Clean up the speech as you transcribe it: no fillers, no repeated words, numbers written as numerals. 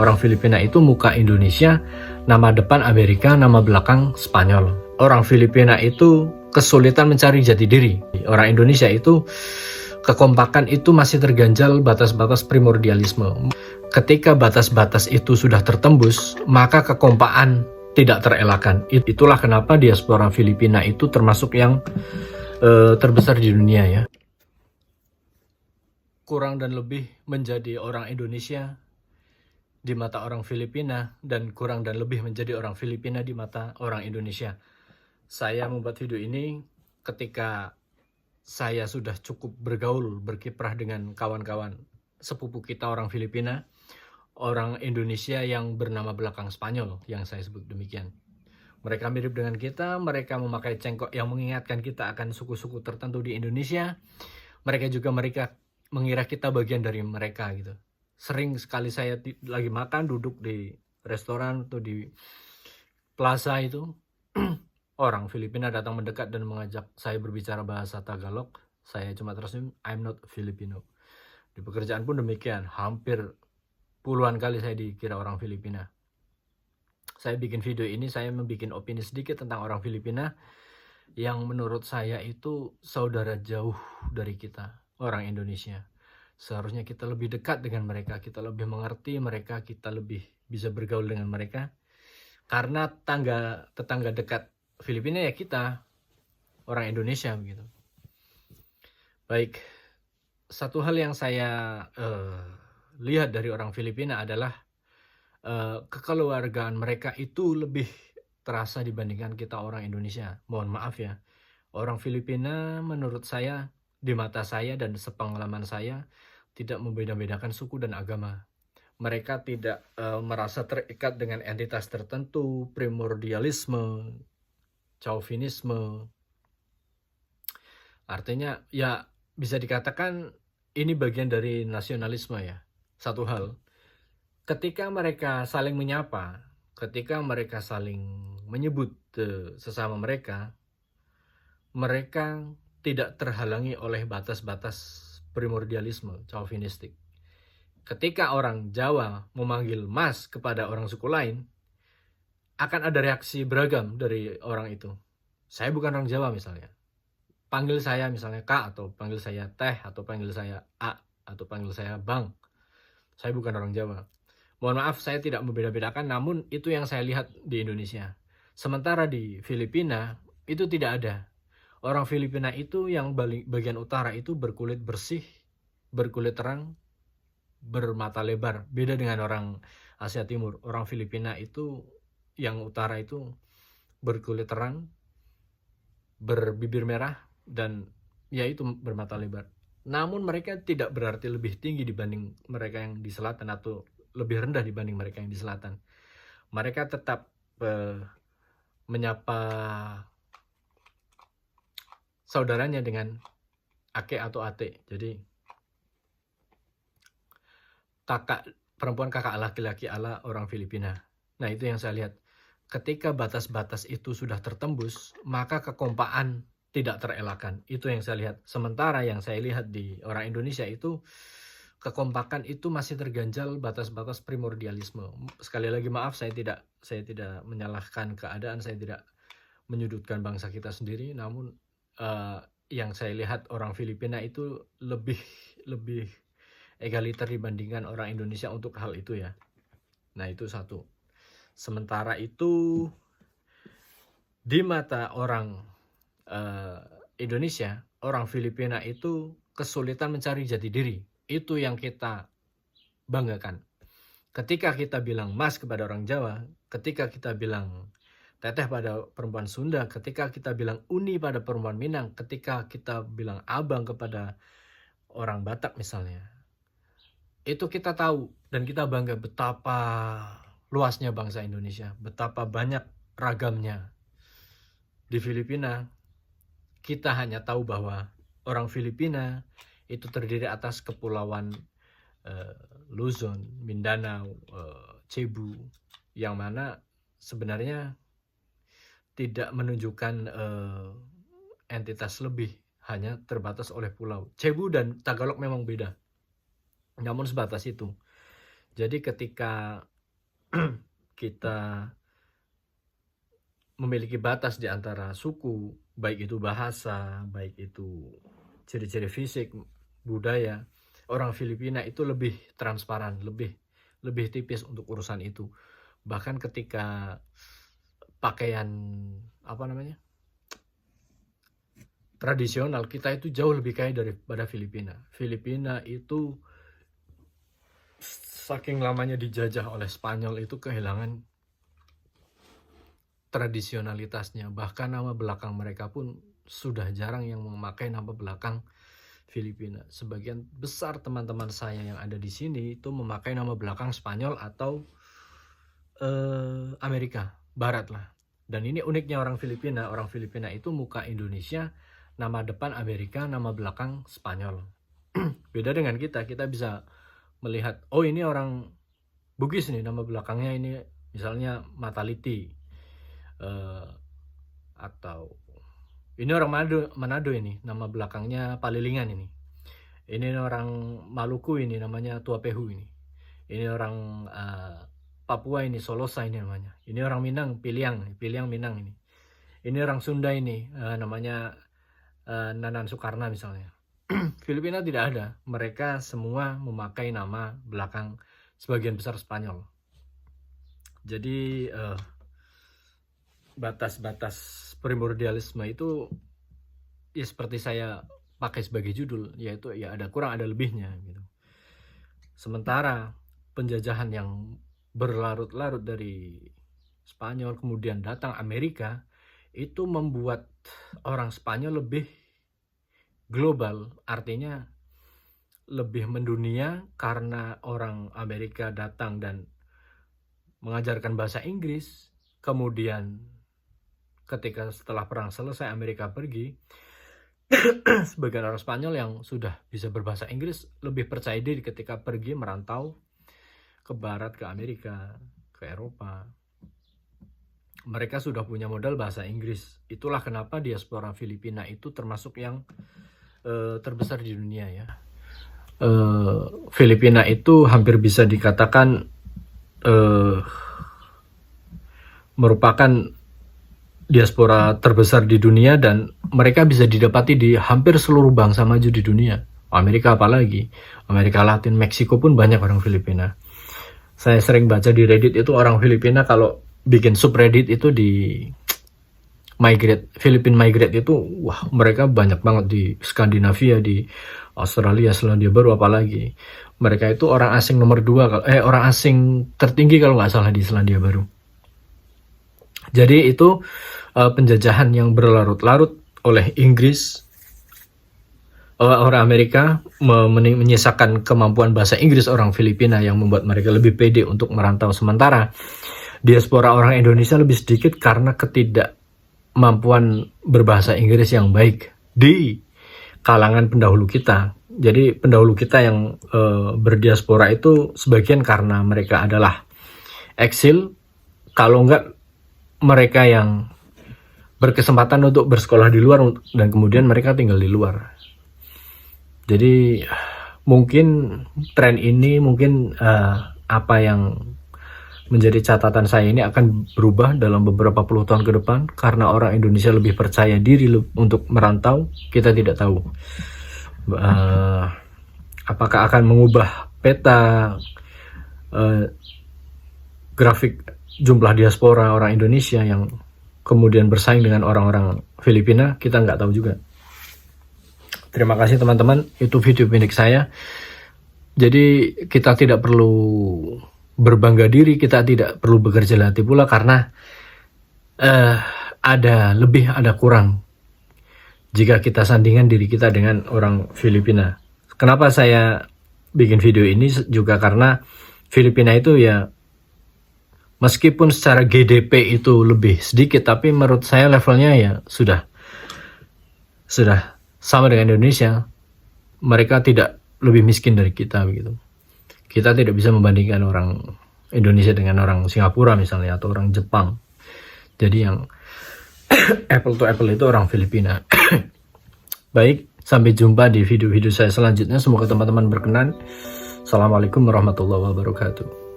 Orang Filipina itu muka Indonesia, nama depan Amerika, nama belakang Spanyol. Orang Filipina itu kesulitan mencari jati diri. Orang Indonesia itu kekompakan itu masih terganjal batas-batas primordialisme. Ketika batas-batas itu sudah tertembus, maka kekompakan tidak terelakkan. Itulah kenapa diaspora Filipina itu termasuk yang terbesar di dunia ya. Kurang dan lebih menjadi orang Indonesia di mata orang Filipina, dan kurang dan lebih menjadi orang Filipina di mata orang Indonesia. Saya membuat video ini ketika saya sudah cukup bergaul, berkiprah dengan kawan-kawan sepupu kita orang Filipina, orang Indonesia yang bernama belakang Spanyol, yang saya sebut demikian. Mereka mirip dengan kita, mereka memakai cengkok yang mengingatkan kita akan suku-suku tertentu di Indonesia. Mereka mengira kita bagian dari mereka gitu. Sering sekali saya lagi makan, duduk di restoran atau di plaza itu, orang Filipina datang mendekat dan mengajak saya berbicara bahasa Tagalog. Saya cuma tersenyum, I'm not Filipino. Di pekerjaan pun demikian, hampir puluhan kali saya dikira orang Filipina. Saya bikin video ini, saya membuat opini sedikit tentang orang Filipina yang menurut saya itu saudara jauh dari kita, orang Indonesia. Seharusnya kita lebih dekat dengan mereka, kita lebih mengerti mereka, kita lebih bisa bergaul dengan mereka. Karena tetangga dekat Filipina ya kita, orang Indonesia begitu. Baik, satu hal yang saya lihat dari orang Filipina adalah kekeluargaan mereka itu lebih terasa dibandingkan kita orang Indonesia. Mohon maaf ya, orang Filipina menurut saya, di mata saya dan sepengalaman saya, tidak membeda-bedakan suku dan agama. Mereka tidak merasa terikat dengan entitas tertentu, primordialisme, chauvinisme. Artinya ya bisa dikatakan ini bagian dari nasionalisme ya. Satu hal, ketika mereka saling menyapa, ketika mereka saling menyebut sesama mereka tidak terhalangi oleh batas-batas primordialisme, chauvinistik. Ketika orang Jawa memanggil Mas kepada orang suku lain, akan ada reaksi beragam dari orang itu. Saya bukan orang Jawa misalnya, panggil saya misalnya Kak, atau panggil saya Teh, atau panggil saya A, atau panggil saya Bang. Saya bukan orang Jawa. Mohon maaf, saya tidak membeda-bedakan, namun itu yang saya lihat di Indonesia. Sementara di Filipina itu tidak ada. Orang Filipina itu yang bagian utara itu berkulit bersih, berkulit terang, bermata lebar. Beda dengan orang Asia Timur. Orang Filipina itu yang utara itu berkulit terang, berbibir merah, dan ya itu bermata lebar. Namun mereka tidak berarti lebih tinggi dibanding mereka yang di selatan atau lebih rendah dibanding mereka yang di selatan. Mereka tetap menyapa saudaranya dengan ake atau ate. Jadi perempuan kakak laki-laki ala orang Filipina. Nah, itu yang saya lihat. Ketika batas-batas itu sudah tertembus, maka kekompakan tidak terelakkan. Itu yang saya lihat. Sementara yang saya lihat di orang Indonesia itu, kekompakan itu masih terganjal batas-batas primordialisme. Sekali lagi maaf, saya tidak menyalahkan keadaan, saya tidak menyudutkan bangsa kita sendiri, namun yang saya lihat orang Filipina itu lebih egaliter dibandingkan orang Indonesia untuk hal itu ya. Nah, itu satu. Sementara itu di mata orang Indonesia, orang Filipina itu kesulitan mencari jati diri. Itu yang kita banggakan. Ketika kita bilang Mas kepada orang Jawa, ketika kita bilang Teteh pada perempuan Sunda, ketika kita bilang Uni pada perempuan Minang, ketika kita bilang Abang kepada orang Batak misalnya, itu kita tahu dan kita bangga betapa luasnya bangsa Indonesia, betapa banyak ragamnya. Di Filipina, kita hanya tahu bahwa orang Filipina itu terdiri atas kepulauan Luzon, Mindanao, Cebu, yang mana sebenarnya tidak menunjukkan entitas lebih, hanya terbatas oleh pulau. Cebu dan Tagalog memang beda, namun sebatas itu. Jadi ketika kita memiliki batas di antara suku, baik itu bahasa, baik itu ciri-ciri fisik, budaya. Orang Filipina itu lebih transparan, lebih tipis untuk urusan itu. Bahkan ketika pakaian tradisional, kita itu jauh lebih kaya daripada Filipina. Filipina itu saking lamanya dijajah oleh Spanyol itu kehilangan tradisionalitasnya. Bahkan nama belakang mereka pun sudah jarang yang memakai nama belakang Filipina. Sebagian besar teman-teman saya yang ada di sini itu memakai nama belakang Spanyol atau Amerika Barat lah. Dan ini uniknya orang Filipina. Orang Filipina itu muka Indonesia, nama depan Amerika, nama belakang Spanyol. Beda dengan kita bisa melihat, oh ini orang Bugis nih, nama belakangnya ini misalnya Mataliti, atau ini orang Manado ini, nama belakangnya Palilingan ini. Ini orang Maluku ini, namanya Tuapehu ini. Ini orang Papua ini, Solosa ini namanya. Ini orang Minang, Piliang Minang ini. Ini orang Sunda ini, namanya Nanan Sukarna misalnya. Filipina tidak ada. Mereka semua memakai nama belakang sebagian besar Spanyol. Jadi batas-batas primordialisme itu ya seperti saya pakai sebagai judul, yaitu ya ada kurang ada lebihnya gitu. Sementara penjajahan yang berlarut-larut dari Spanyol kemudian datang Amerika, itu membuat orang Spanyol lebih global, artinya lebih mendunia karena orang Amerika datang dan mengajarkan bahasa Inggris. Kemudian ketika setelah perang selesai Amerika pergi, sebagian orang Spanyol yang sudah bisa berbahasa Inggris lebih percaya diri ketika pergi merantau ke barat, ke Amerika, ke Eropa. Mereka sudah punya modal bahasa Inggris. Itulah kenapa diaspora Filipina itu termasuk yang terbesar di dunia ya. Filipina itu hampir bisa dikatakan merupakan diaspora terbesar di dunia, dan mereka bisa didapati di hampir seluruh bangsa maju di dunia. Amerika apalagi, Amerika Latin, Meksiko pun banyak orang Filipina. Saya sering baca di Reddit itu orang Filipina kalau bikin subreddit itu di Philippine Migrate itu, wah mereka banyak banget di Skandinavia, di Australia, Selandia Baru apalagi. Mereka itu orang asing nomor 2, orang asing tertinggi kalau nggak salah di Selandia Baru. Jadi itu penjajahan yang berlarut-larut oleh Inggris, orang Amerika menyisakan kemampuan bahasa Inggris orang Filipina yang membuat mereka lebih pede untuk merantau. Sementara diaspora orang Indonesia lebih sedikit karena ketidakmampuan berbahasa Inggris yang baik di kalangan pendahulu kita. Jadi pendahulu kita yang berdiaspora itu sebagian karena mereka adalah eksil, kalau enggak mereka yang berkesempatan untuk bersekolah di luar dan kemudian mereka tinggal di luar. Jadi mungkin tren ini, mungkin apa yang menjadi catatan saya ini akan berubah dalam beberapa puluh tahun ke depan karena orang Indonesia lebih percaya diri untuk merantau. Kita tidak tahu apakah akan mengubah peta grafik jumlah diaspora orang Indonesia yang kemudian bersaing dengan orang-orang Filipina. Kita nggak tahu juga. Terima kasih teman-teman, itu video pendek saya. Jadi kita tidak perlu berbangga diri, kita tidak perlu bekerja hati pula karena ada lebih ada kurang jika kita sandingkan diri kita dengan orang Filipina. Kenapa saya bikin video ini juga karena Filipina itu ya meskipun secara GDP itu lebih sedikit, tapi menurut saya levelnya ya sudah sama dengan Indonesia. Mereka tidak lebih miskin dari kita begitu. Kita tidak bisa membandingkan orang Indonesia dengan orang Singapura misalnya atau orang Jepang. Jadi yang apple to apple itu orang Filipina. Baik, sampai jumpa di video-video saya selanjutnya. Semoga teman-teman berkenan. Assalamualaikum warahmatullahi wabarakatuh.